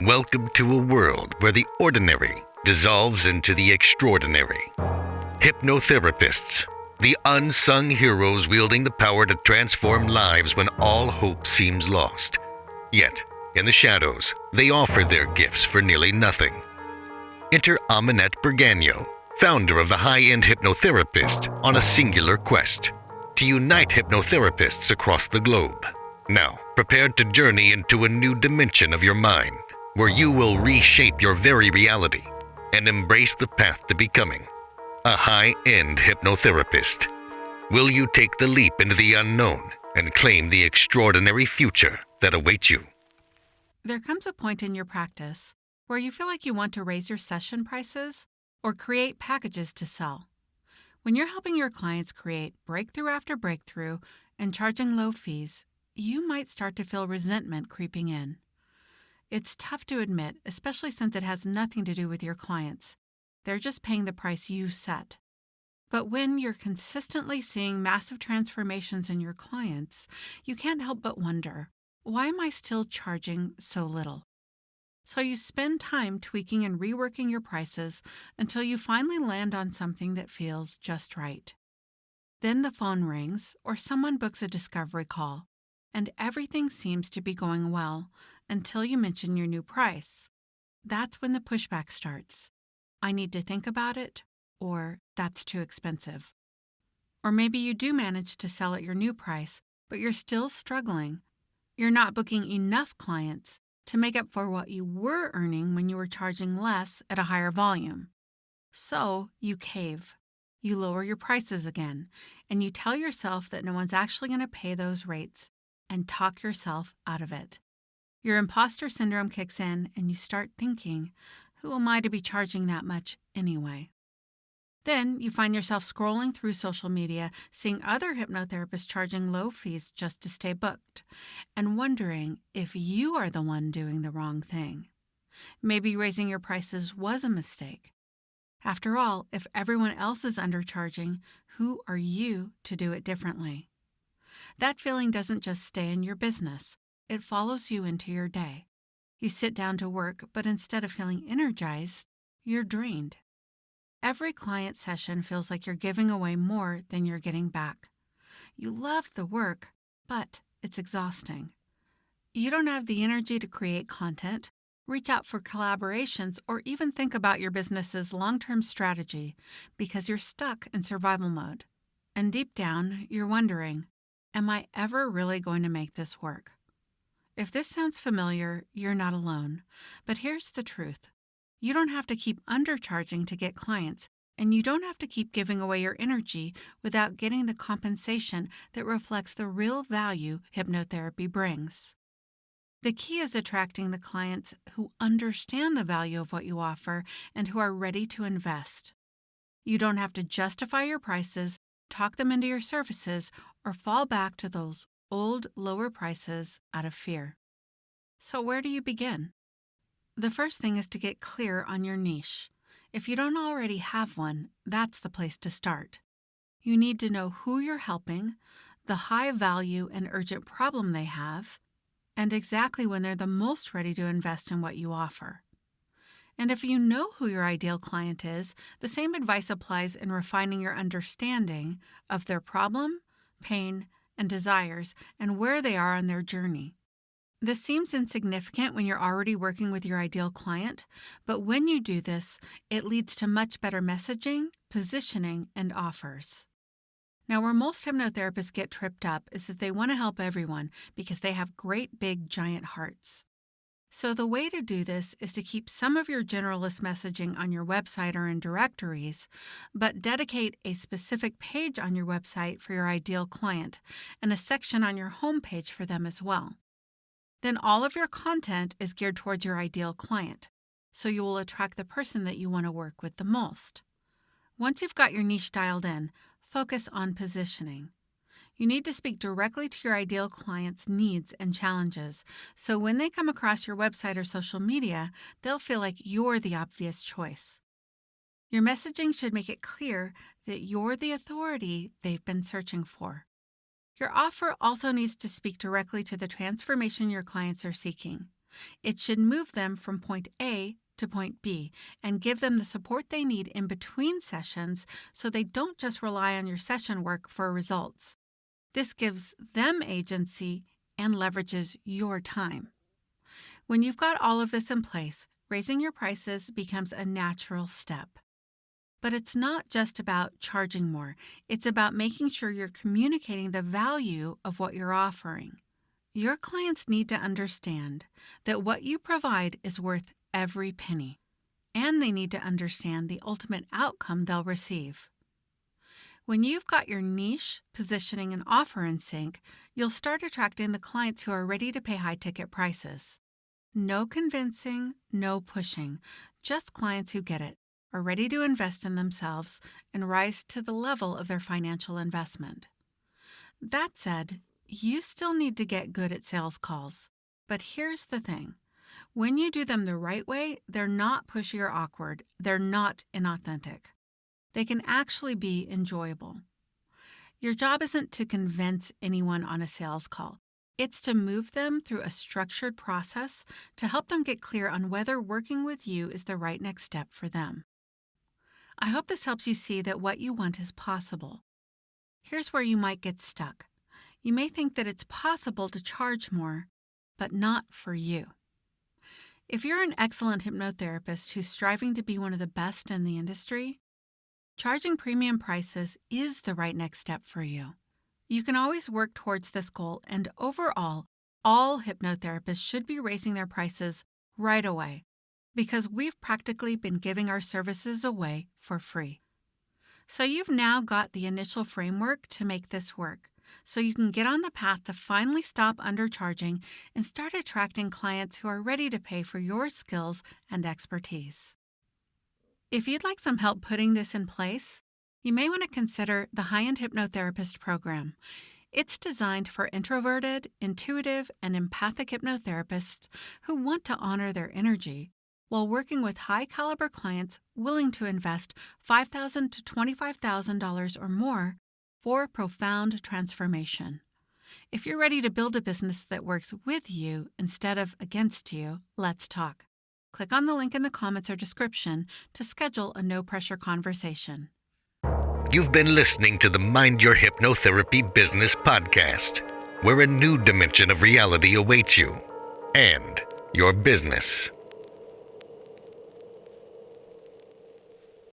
Welcome to a world where the ordinary dissolves into the extraordinary. Hypnotherapists, the unsung heroes wielding the power to transform lives when all hope seems lost. Yet, in the shadows, they offer their gifts for nearly nothing. Enter Aminette Bergagno, founder of the High-End Hypnotherapist, on a singular quest to unite hypnotherapists across the globe. Now, prepared to journey into a new dimension of your mind, where you will reshape your very reality and embrace the path to becoming a high-end hypnotherapist. Will you take the leap into the unknown and claim the extraordinary future that awaits you? There comes a point in your practice where you feel like you want to raise your session prices or create packages to sell. When you're helping your clients create breakthrough after breakthrough and charging low fees, you might start to feel resentment creeping in. It's tough to admit, especially since it has nothing to do with your clients. They're just paying the price you set. But when you're consistently seeing massive transformations in your clients, you can't help but wonder, why am I still charging so little? So you spend time tweaking and reworking your prices until you finally land on something that feels just right. Then the phone rings or someone books a discovery call, and everything seems to be going well until you mention your new price. That's when the pushback starts. I need to think about it, or that's too expensive. Or maybe you do manage to sell at your new price, but you're still struggling. You're not booking enough clients to make up for what you were earning when you were charging less at a higher volume. So you cave. You lower your prices again, and you tell yourself that no one's actually going to pay those rates and talk yourself out of it. Your imposter syndrome kicks in, and you start thinking, who am I to be charging that much anyway? Then you find yourself scrolling through social media, seeing other hypnotherapists charging low fees just to stay booked, and wondering if you are the one doing the wrong thing. Maybe raising your prices was a mistake. After all, if everyone else is undercharging, who are you to do it differently? That feeling doesn't just stay in your business. It follows you into your day. You sit down to work, but instead of feeling energized, you're drained. Every client session feels like you're giving away more than you're getting back. You love the work, but it's exhausting. You don't have the energy to create content, reach out for collaborations, or even think about your business's long-term strategy because you're stuck in survival mode. And deep down, you're wondering, am I ever really going to make this work? If this sounds familiar, you're not alone. But here's the truth. You don't have to keep undercharging to get clients, and you don't have to keep giving away your energy without getting the compensation that reflects the real value hypnotherapy brings. The key is attracting the clients who understand the value of what you offer and who are ready to invest. You don't have to justify your prices, talk them into your services, or fall back to those old, lower prices out of fear. So where do you begin? The first thing is to get clear on your niche. If you don't already have one, that's the place to start. You need to know who you're helping, the high value and urgent problem they have, and exactly when they're the most ready to invest in what you offer. And if you know who your ideal client is, the same advice applies in refining your understanding of their problem, pain, and desires, and where they are on their journey. This seems insignificant when you're already working with your ideal client, but when you do this, it leads to much better messaging, positioning, and offers. Now, where most hypnotherapists get tripped up is that they want to help everyone because they have great big giant hearts. So the way to do this is to keep some of your generalist messaging on your website or in directories, but dedicate a specific page on your website for your ideal client and a section on your homepage for them as well. Then all of your content is geared towards your ideal client, so you will attract the person that you want to work with the most. Once you've got your niche dialed in, focus on positioning. You need to speak directly to your ideal client's needs and challenges, so when they come across your website or social media, they'll feel like you're the obvious choice. Your messaging should make it clear that you're the authority they've been searching for. Your offer also needs to speak directly to the transformation your clients are seeking. It should move them from point A to point B and give them the support they need in between sessions so they don't just rely on your session work for results. This gives them agency and leverages your time. When you've got all of this in place, raising your prices becomes a natural step. But it's not just about charging more. It's about making sure you're communicating the value of what you're offering. Your clients need to understand that what you provide is worth every penny, and they need to understand the ultimate outcome they'll receive. When you've got your niche, positioning, and offer in sync, you'll start attracting the clients who are ready to pay high-ticket prices. No convincing, no pushing, just clients who get it, are ready to invest in themselves, and rise to the level of their financial investment. That said, you still need to get good at sales calls. But here's the thing. When you do them the right way, they're not pushy or awkward. They're not inauthentic. They can actually be enjoyable. Your job isn't to convince anyone on a sales call. It's to move them through a structured process to help them get clear on whether working with you is the right next step for them. I hope this helps you see that what you want is possible. Here's where you might get stuck. You may think that it's possible to charge more, but not for you. If you're an excellent hypnotherapist who's striving to be one of the best in the industry, charging premium prices is the right next step for you. You can always work towards this goal, and overall, all hypnotherapists should be raising their prices right away because we've practically been giving our services away for free. So you've now got the initial framework to make this work, so you can get on the path to finally stop undercharging and start attracting clients who are ready to pay for your skills and expertise. If you'd like some help putting this in place, you may want to consider the High-End Hypnotherapist program. It's designed for introverted, intuitive, and empathic hypnotherapists who want to honor their energy while working with high-caliber clients willing to invest $5,000 to $25,000 or more for profound transformation. If you're ready to build a business that works with you instead of against you, let's talk. Click on the link in the comments or description to schedule a no-pressure conversation. You've been listening to the Mind Your Hypnotherapy Business podcast, where a new dimension of reality awaits you and your business.